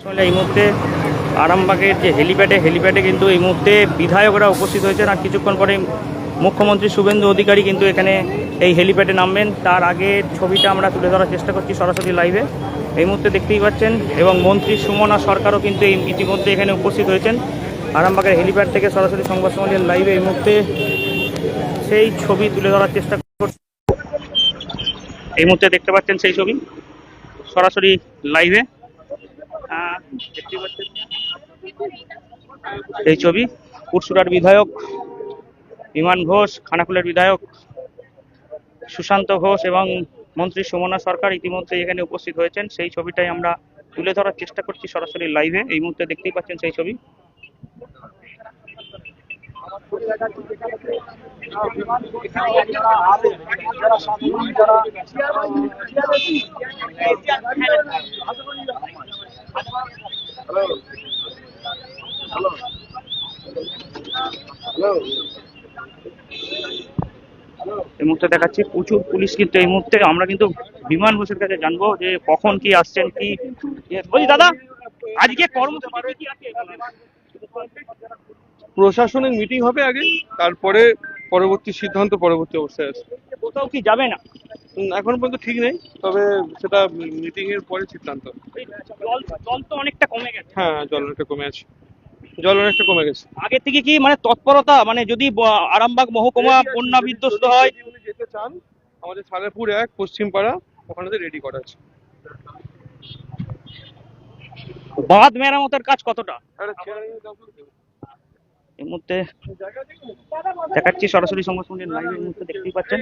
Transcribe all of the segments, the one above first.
আসলে এই মুহূর্তে আরামবাগের যে হেলিপ্যাডে কিন্তু এই মুহূর্তে বিধায়করা উপস্থিত হয়েছেন। আর কিছুক্ষণ পরে মুখ্যমন্ত্রী শুভেন্দু অধিকারী কিন্তু এখানে এই হেলিপ্যাডে নামবেন। তার আগে ছবিটা আমরা তুলে ধরার চেষ্টা করছি সরাসরি লাইভে। এই মুহূর্তে দেখতেই পাচ্ছেন, এবং মন্ত্রী সুমনা সরকারও কিন্তু ইতিমধ্যে এখানে উপস্থিত হয়েছেন। আরামবাগের হেলিপ্যাড থেকে সরাসরি সংবাদ সম্মেলনের লাইভে এই মুহূর্তে সেই ছবি তুলে ধরার চেষ্টা করছি। এই মুহূর্তে দেখতে পাচ্ছেন সেই ছবি সরাসরি লাইভে দেখতে পাচ্ছেন এই ছবি। পুরসুরার বিধায়ক বিমান ঘোষ, খানাকুলের বিধায়ক সুশান্ত ঘোষ এবং মন্ত্রী সুমনা সরকার ইতিমধ্যে এখানে উপস্থিত হয়েছেন। সেই ছবিটাই আমরা তুলে ধরার চেষ্টা করছি সরাসরি লাইভে। এই মুহূর্তে দেখতেই পাচ্ছেন সেই ছবি। এই মুহূর্তে দেখাচ্ছি প্রচুর পুলিশ, কিন্তু এই মুহূর্তে আমরা কিন্তু বিমান ঘোষের কাছে জানবো যে কখন কি আসছেন কি। বলি দাদা, আজকে কর্মসূচি কি আছে? প্রশাসনিক মিটিং হবে আগে, তারপরে পরবর্তী সিদ্ধান্ত পরবর্তী অবস্থায় আছে। কোথাও কি যাবে না? এখন পর্যন্ত ঠিক নেই, তবে সেটা মিটিং এর পরে সিদ্ধান্ত। জল তো অনেকটা কমে গেছে। হ্যাঁ, জল অনেকটা কমে গেছে। আগে থেকে কি মানে তৎপরতা, মানে যদি আরামবাগ মহকুমা বন্যা বিধ্বস্ত হয়? উনি যেতে চান, আমাদের সালেপুর 1 পশ্চিমপাড়া, ওখানে রেডি করা আছে। বাঁধ মেরামতের কাজ কতটা? এই মুহূর্তে দেখাচ্ছি সরাসরি সংবাদ সম্মেলন লাইভে। এই মুহূর্তে দেখতেই পাচ্ছেন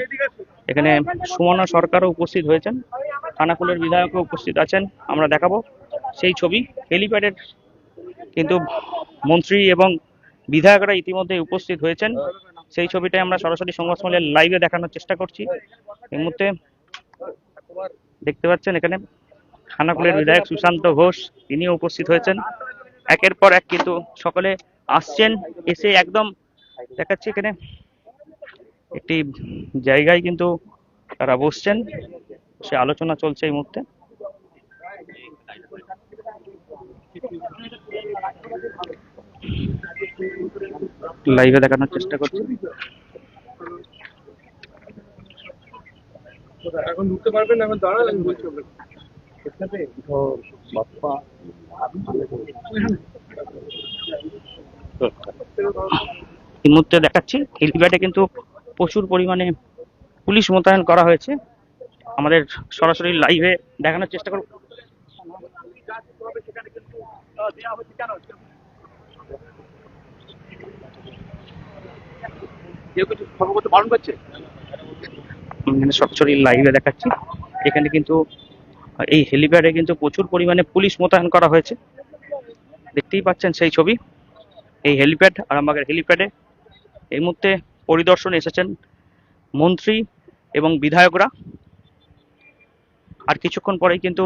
এখানে সুমনা সরকারও উপস্থিত হয়েছেন, খানাকুলের বিধায়কও উপস্থিত আছেন। আমরা দেখাবো সেই ছবি। হেলিপ্যাডের কিন্তু মন্ত্রী এবং বিধায়করা ইতিমধ্যে উপস্থিত হয়েছেন। সেই ছবিটাই আমরা সরাসরি সংবাদ সম্মেলন লাইভে দেখানোর চেষ্টা করছি। এই মুহূর্তে দেখতে পাচ্ছেন এখানে খানাকুলের বিধায়ক সুশান্ত ঘোষ, তিনিও উপস্থিত হয়েছেন। একের পর এক কিন্তু সকলে আসছেন, এসে একদম দেখাচ্ছি এখানে একটি জায়গায় কিন্তু তারা বসছেন, সে আলোচনা চলছে এই মুহূর্তে। লাইভে দেখানোর চেষ্টা করছি। এখন ঢুকতে পারবেন, এখন দাঁড়ান, আমি বলছি। এই মুহূর্তে দেখাচ্ছি হেলিপ্যাডে কিন্তু প্রচুর পরিমাণে পুলিশ মোতায়েন করা হয়েছে। আমাদের সরাসরি লাইভে দেখানোর চেষ্টা করব। সরাসরি লাইভে দেখাচ্ছি এখানে কিন্তু এই হেলিপ্যাডে কিন্তু প্রচুর পরিমাণে পুলিশ মোতায়েন করা হয়েছে। দেখতেই পাচ্ছেন সেই ছবি। এই হেলিপ্যাড, আরামবাগের হেলিপ্যাডে এই মুহূর্তে পরিদর্শনে এসেছেন মন্ত্রী এবং বিধায়করা। আর কিছুক্ষণ পরেই কিন্তু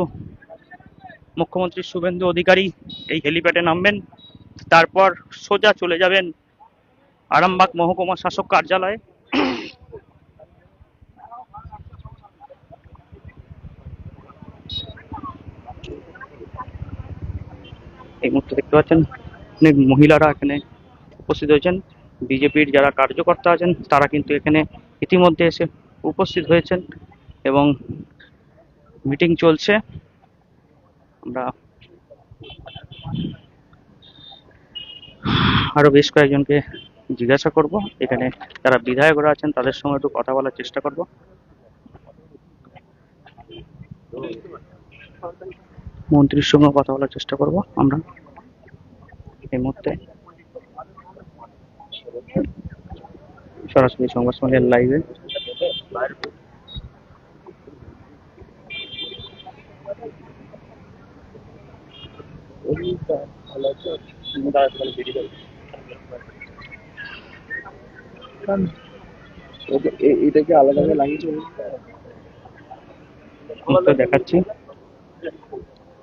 মুখ্যমন্ত্রী শুভেন্দু অধিকারী এই হেলিপ্যাডে নামবেন। তারপর সোজা চলে যাবেন আরামবাগ মহকুমা শাসক কার্যালয়ে। এই মুহূর্তে দেখতে পাচ্ছেন অনেক মহিলারা এখানে উপস্থিত হয়েছেন। বিজেপির যারা কার্যকর্তা আছেন তারা কিন্তু এখানে ইতিমধ্যে এসে উপস্থিত হয়েছেন এবং মিটিং চলছে। আমরা আরো বেশ কয়েকজনকে জিজ্ঞাসা করব, এখানে যারা বিধায়করা আছেন তাদের সঙ্গে একটু কথা বলার চেষ্টা করব। মন্ত্রীর সঙ্গে কথা বলার চেষ্টা করব আমরা এই মুহূর্তে সরাসরি সংবাদ সম্মেলন লাইভে। এটাকে আলাদা লাগিয়েছে দেখাচ্ছি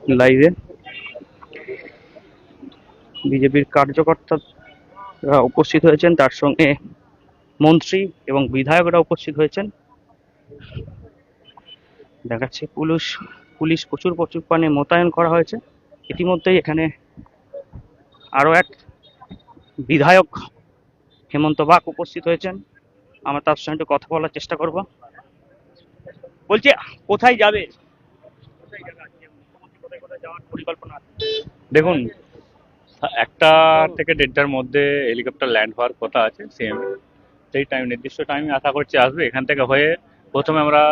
লাইভে বিজেপির কার্যকর্তারা উপস্থিত হয়েছেন, তার সঙ্গে মন্ত্রী এবং বিধায়করা উপস্থিত হয়েছেন। দেখাচ্ছি পুলিশ প্রচুর পরিমাণে মোতায়েন করা হয়েছে ইতিমধ্যেই এখানে আরো এক বিধায়ক হেমন্ত বাগ উপস্থিত হয়েছেন। আমরা তার সঙ্গে একটু কথা বলার চেষ্টা করব। বলছি, কোথায় যাবে? যাওয়ার পরিকল্পনা আছে? দেখুন, 1টা থেকে 1:30টার মধ্যে হেলিকপ্টার ল্যান্ড হওয়ার কথা আছে সিএমএ। সেই নির্দিষ্ট টাইমে আশা করছি আসবে। এখান থেকে হয়ে প্রথমে আমরা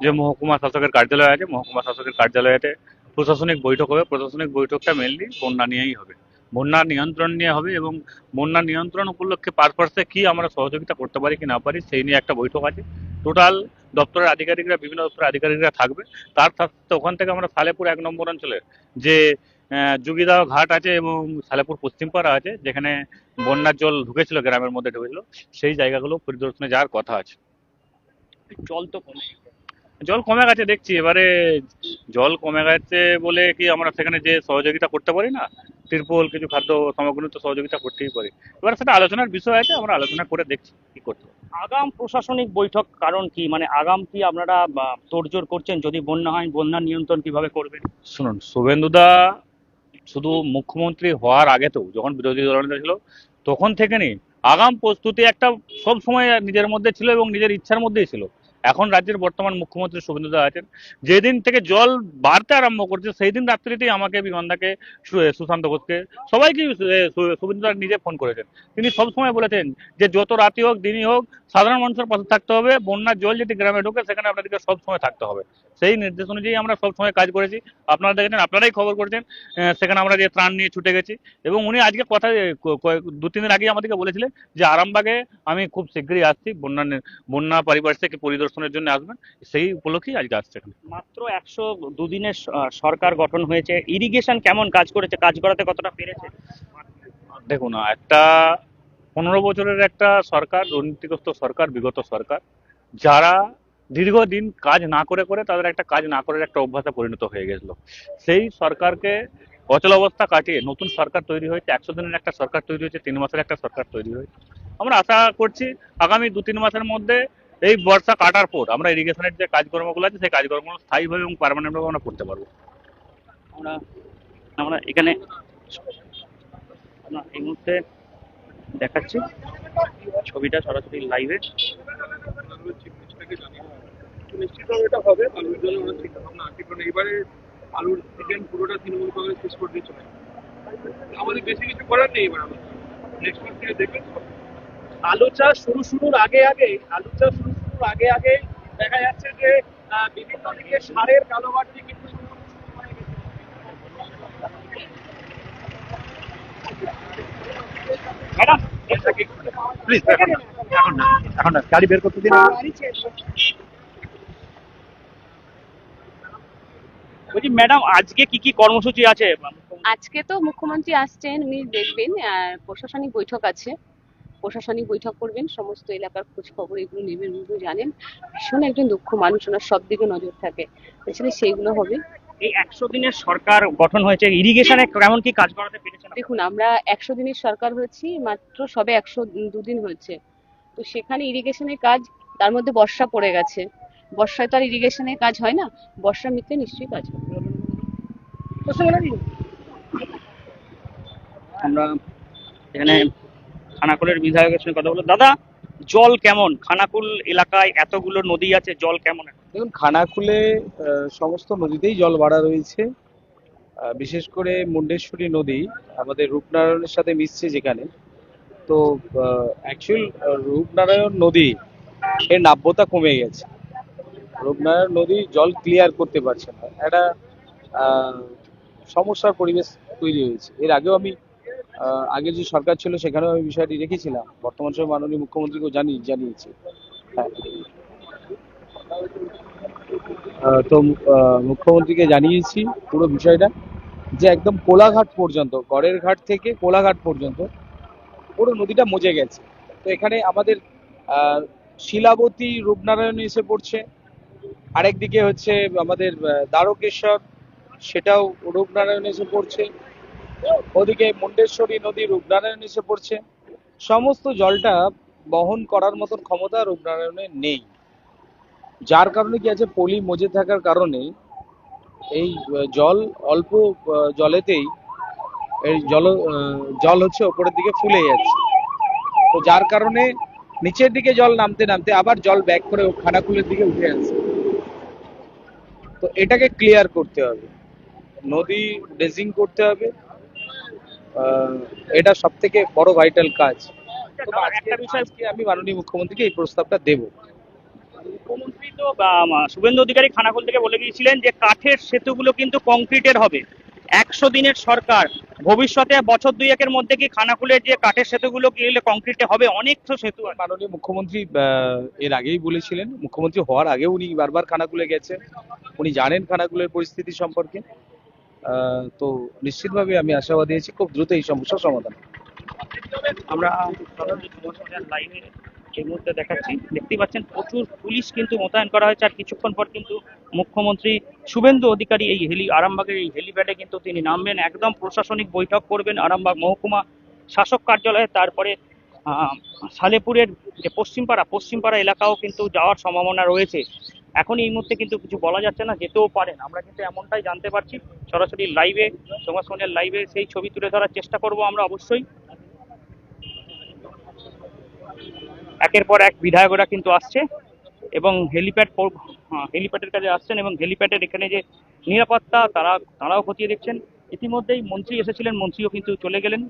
যে মহকুমা শাসকের কার্যালয় আছে, মহকুমা শাসকের কার্যালয়েতে প্রশাসনিক বৈঠক হবে। প্রশাসনিক বৈঠকটা মেনলি বন্যা নিয়েই হবে, বন্যা নিয়ন্ত্রণ নিয়ে হবে, এবং বন্যা নিয়ন্ত্রণ উপলক্ষে পারপাসে কি আমরা সহযোগিতা করতে পারি কি না পারি সেই নিয়ে একটা বৈঠক আছে। টোটাল দপ্তরের আধিকারিকরা, বিভিন্ন দপ্তরের আধিকারিকরা থাকবে। তার সাথে ওখান থেকে আমরা সালেপুর 1 নম্বর অঞ্চলের যে যোগীদাহ ঘাট আছে এবং সালেপুর পশ্চিমপাড়া আছে, যেখানে বন্যার জল ঢুকেছিল, গ্রামের মধ্যে ঢুকেছিল, সেই জায়গাগুলো পরিদর্শনে যাওয়ার কথা আছে। জল তো কমে জল কমে গেছে দেখছি। এবারে জল কমে গেছে বলে কি আমরা সেখানে যে সহযোগিতা করতে পারি না? তিরপল, কিছু খাদ্য সামগ্রী তো সহযোগিতা করতেই পারি। এবার সেটা আলোচনার বিষয় আছে, আমরা আলোচনা করে দেখছি কি করতে পারি। আগাম প্রশাসনিক বৈঠক কারণ কি? মানে আগাম কি আপনারা তোড়জোড় করছেন? যদি বন্যা হয়, বন্যা নিয়ন্ত্রণ কিভাবে করবেন? শুনুন, শুভেন্দুদা শুধু মুখ্যমন্ত্রী হওয়ার আগে তো, যখন বিরোধী দলনেতা ছিল তখন থেকে নেই, আগাম প্রস্তুতি একটা সব সময় নিজের মধ্যে ছিল এবং নিজের ইচ্ছার মধ্যেই ছিল। এখন রাজ্যের বর্তমান মুখ্যমন্ত্রী শুভেন্দুদা আছেন, যেদিন থেকে জল বাড়তে আরম্ভ করছে সেই দিন রাত্রিতেই আমাকে, বিমানদাকে, সুশান্ত ঘোষকে, সবাইকে শুভেন্দুদা নিজে ফোন করেছেন। তিনি সবসময় বলেছেন যে যত রাতি হোক দিনই হোক সাধারণ মানুষের পাশে থাকতে হবে, বন্যার জল যেটি গ্রামে ঢোকে সেখানে আপনাদেরকে সবসময় থাকতে হবে। সেই নির্দেশ অনুযায়ী আমরা সবসময় কাজ করেছি। আপনারা দেখেছেন, আপনারাই খবর করেছেন, সেখানে আমরা যে ত্রাণ নিয়ে ছুটে গেছি। এবং উনি আজকে কথা 2-3 দিন আগে আমাদেরকে বলেছিলেন যে আরামবাগে আমি খুব শীঘ্রই আসছি, বন্যা পারিপার্শ্বিক পরিদর্শনের জন্য আসবেন। সেই উপলক্ষেই আজকে আসছে এখানে। মাত্র 102 দিনের সরকার গঠন হয়েছে, ইরিগেশন কেমন কাজ করেছে? কাজ করাতে কতটা পেরেছে? দেখুন, একটা 15 বছরের একটা সরকার, দুর্নীতিগ্রস্ত সরকার, বিগত সরকার, যারা দীর্ঘদিন কাজ না করে করে তাদের একটা কাজ না করার একটা অভ্যাসে পরিণত হয়ে গেছিল। সেই সরকারকে অচলাবস্থা কাটিয়ে নতুন সরকার তৈরি হয়েছে। 100 দিনের একটা সরকার তৈরি হয়েছে, 3 মাসের একটা সরকার তৈরি হয়েছে। আমরা আশা করছি আগামী 2-3 মাসের মধ্যে এই বর্ষা কাটার পর আমরা ইরিগেশনের যে কাজকর্মগুলো আছে সেই কাজকর্মগুলো স্থায়ীভাবে এবং পার্মানেন্টভাবে আমরা করতে পারবো। আমরা আমরা এখানে এই মুহূর্তে দেখাচ্ছি ছবিটা সরাসরি লাইভে। নিশ্চিতভাবে এটা হবে। আলুর জন্য ওরা চিন্তা ভাবনা আছে, কারণ এবারে আলুর সিজন পুরোটা তৃণমূল কংগ্রেস শেষ করে দিয়ে চলে গেছে। আমাদের বেশি কিছু করার নেই। এবার আমরা নেক্সট মান্থ থেকে দেখবেন আলু চাষ শুরুর আগে দেখা যাচ্ছে যে বিভিন্ন দিকে সারের কালোবাড়ি কিন্তু শুরু হয়ে গেছে। ম্যাডাম প্লিজ এখন না গাড়ি বের করতে দিন। বলছি ম্যাডাম, আজকে কি কি কর্মসূচি আছে? আজকে তো মুখ্যমন্ত্রী আসছেন, উনি দেখবেন, প্রশাসনিক বৈঠক আছে, প্রশাসনিক বৈঠক করবেন, সমস্ত এলাকার খোঁজ খবর এগুলো নেবেন। উনি জানেন ভীষণ একজন দক্ষ মানুষ, ওনার সব দিকে নজর থাকে, আসলে সেইগুলো হবে। এই 100 দিনের সরকার গঠন হয়েছে, ইরিগেশনে কেমন কি কাজ করাতে পেরেছেন? দেখুন, আমরা 100 দিনের সরকার হয়েছি, মাত্র সবে 102 দিন হয়েছে। তো সেখানে ইরিগেশনের কাজ, তার মধ্যে বর্ষা পড়ে গেছে, বর্ষায় তো আর ইরিগেশনের কাজ হয় না, বর্ষা মিটলে নিশ্চয়ই কাজ হবে। আমরা এখানে খানাকুলের বিধায়কের সঙ্গে কথা বলবো। দাদা, জল কেমন? খানাকুল এলাকায় এতগুলো নদী আছে, জল কেমন? দেখুন, খানাকুলে সমস্ত নদীতেই জল বাড়া রয়েছে। বিশেষ করে মুন্ডেশ্বরী নদী আমাদের রূপনারায়ণের সাথে মিশছে যেখানে, তো অ্যাকচুয়াল রূপনারায়ণ নদী এর নাব্যতা কমে গেছে। রূপনারায়ণ নদী জল ক্লিয়ার করতে পারছে না, একটা সমস্যার পরিবেশ তৈরি হয়েছে। এর আগেও আমি আগের যে সরকার ছিল সেখানেও আমি বিষয়টি রেখেছিলাম, বর্তমান সময় মাননীয় মুখ্যমন্ত্রীকেও জানিয়েছি। হ্যাঁ, তো মুখ্যমন্ত্রীকে জানিয়েছি পুরো বিষয়টা, যে একদম কোলাঘাট পর্যন্ত, গড়ের ঘাট থেকে কোলাঘাট পর্যন্ত পুরো নদীটা মজে গেছে। তো এখানে আমাদের শিলাবতী রূপনারায়ণ এসে পড়ছে, আরেকদিকে হচ্ছে আমাদের দ্বারকেশ্বর, সেটাও রূপনারায়ণ এসে পড়ছে, ওদিকে মুন্ডেশ্বরী নদী রূপনারায়ণ এসে পড়ছে। সমস্ত জলটা বহন করার মতন ক্ষমতা রূপনারায়ণের নেই, যার কারণে কি আছে, পলি মজে থাকার কারণে এই জল অল্প জলেতেই এই জল হচ্ছে ওপরের দিকে ফুলে যাচ্ছে, তো যার কারণে নিচের দিকে জল নামতে নামতে আবার জল ব্যাক করে খানাকুলের দিকে উঠে আসছে। তো এটাকে ক্লিয়ার করতে হবে, নদী ড্রেজিং করতে হবে, এটা সব থেকে বড় ভাইটাল কাজ। তো আজকে আমি মাননীয় মুখ্যমন্ত্রীকে এই প্রস্তাবটা দেবো। মুখ্যমন্ত্রী তো শুভেন্দু অধিকারী খানাকুল থেকে বলে গিয়েছিলেন যে কাঠের সেতুগুলো কিন্তু কংক্রিটের হবে। 100 দিনের সরকার, ভবিষ্যতে বছর দুয়েকের মধ্যে কি খানাকুলের যে কাঠের সেতুগুলো কি কংক্রিটে হবে? অনেক তো সেতু আছে। মাননীয় মুখ্যমন্ত্রী এর আগেই বলেছিলেন, মুখ্যমন্ত্রী হওয়ার আগে উনি বারবার খানাকুলে গেছেন, উনি জানেন খানাকুলের পরিস্থিতি সম্পর্কে। তো নিশ্চিতভাবে আমি আশাবাদী আছি খুব দ্রুত এই সমস্যার সমাধান। আমরা লাইভে এই মুহূর্তে দেখাচ্ছি, দেখতেই পাচ্ছেন প্রচুর পুলিশ কিন্তু মোতায়েন করা হয়েছে। আর কিছুক্ষণ পর কিন্তু মুখ্যমন্ত্রী শুভেন্দু অধিকারী এই আরামবাগের এই হেলিপ্যাডে কিন্তু তিনি নামবেন, একদম প্রশাসনিক বৈঠক করবেন আরামবাগ মহকুমা শাসক কার্যালয়ে। তারপরে সালেপুরের যে পশ্চিমপাড়া এলাকাও কিন্তু যাওয়ার সম্ভাবনা রয়েছে। এখন এই মুহূর্তে কিন্তু কিছু বলা যাচ্ছে না, যেতেও পারেন। আমরা কিন্তু এমনটাই জানতে পারছি সরাসরি লাইভে, সংবাদ সম্মেলনের লাইভে সেই ছবি তুলে ধরার চেষ্টা করব আমরা অবশ্যই। একের পর এক বিধায়করা কিন্তু আসছে এবং হেলিপ্যাডের কাছে আসছেন এবং হেলিপ্যাডের এখানে যে নিরাপত্তা তারাও খতিয়ে দেখছেন। ইতিমধ্যেই মন্ত্রী এসেছিলেন, মন্ত্রীও কিন্তু চলে গেলেন।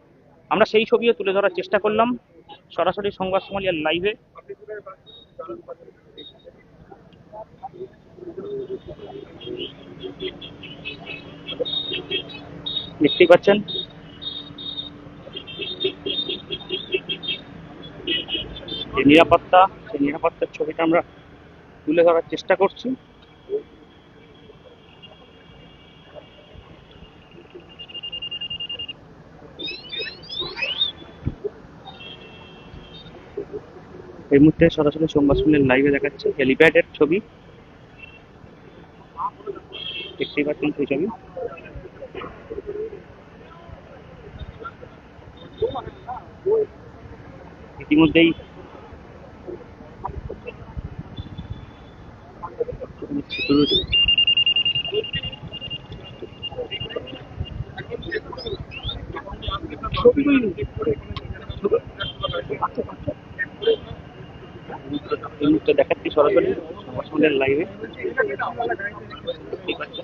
আমরা সেই ছবিও তুলে ধরার চেষ্টা করলাম সরাসরি সংবাদ সম্মেলনের লাইভে। দেখতেই পাচ্ছেন যে নিরাপত্তা, সেই নিরাপত্তার ছবিটা আমরা তুলে ধরার চেষ্টা করছি। এই মুহূর্তে সরাসরি সংবাদ সম্মেলনের লাইভে দেখাচ্ছে হেলিপ্যাডের ছবি, দেখতেই পাচ্ছেন সেই ছবি। ইতিমধ্যেই দেখাচ্ছি সরাসরি সংবাদ সম্মেলনের লাইভে। ঠিক আছে,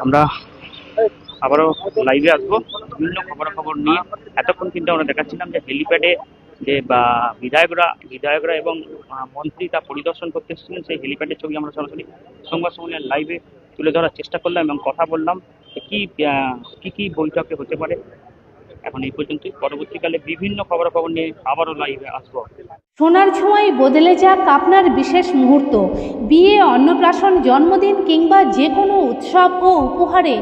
আমরা আবারও লাইভে আসবো বিভিন্ন খবরাখবর নিয়ে। এতক্ষণ কিন্তু আমরা দেখাচ্ছিলাম যে হেলিপ্যাডে যে বিধায়করা এবং মন্ত্রী তা পরিদর্শন করতে এসেছিলেন, সেই হেলিপ্যাডের ছবি আমরা সরাসরি সংবাদ সম্মেলনের লাইভে তুলে ধরার চেষ্টা করলাম এবং কথা বললাম কি বৈঠকে হতে পারে। এখন এই পর্যন্তই, পরবর্তীকালে বিভিন্ন খবরাখবর নিয়ে আবারও লাইভে আসবো। সোনার ছোঁয়ায় বদলে যাক আপনার বিশেষ মুহূর্ত। বিয়ে, অন্নপ্রাশন, জন্মদিন কিংবা যে কোনো উৎসব ও উপহারে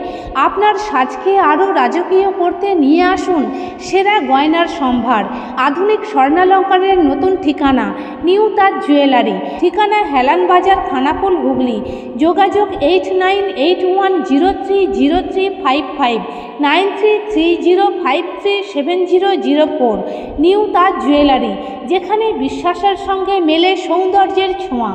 আপনার সাজকে আরও রাজকীয় করতে নিয়ে আসুন সেরা গয়নার সম্ভার। আধুনিক স্বর্ণালঙ্কারের নতুন ঠিকানা নিউ তাজ জুয়েলারি। ঠিকানা হেলান বাজার, খানাকুল, হুগলি। যোগাযোগ 8981030355 9330537004। নিউ তাজ জুয়েলারি, যেখানে বিশ্বাসের সঙ্গে মেলে সৌন্দর্যের ছোঁয়া।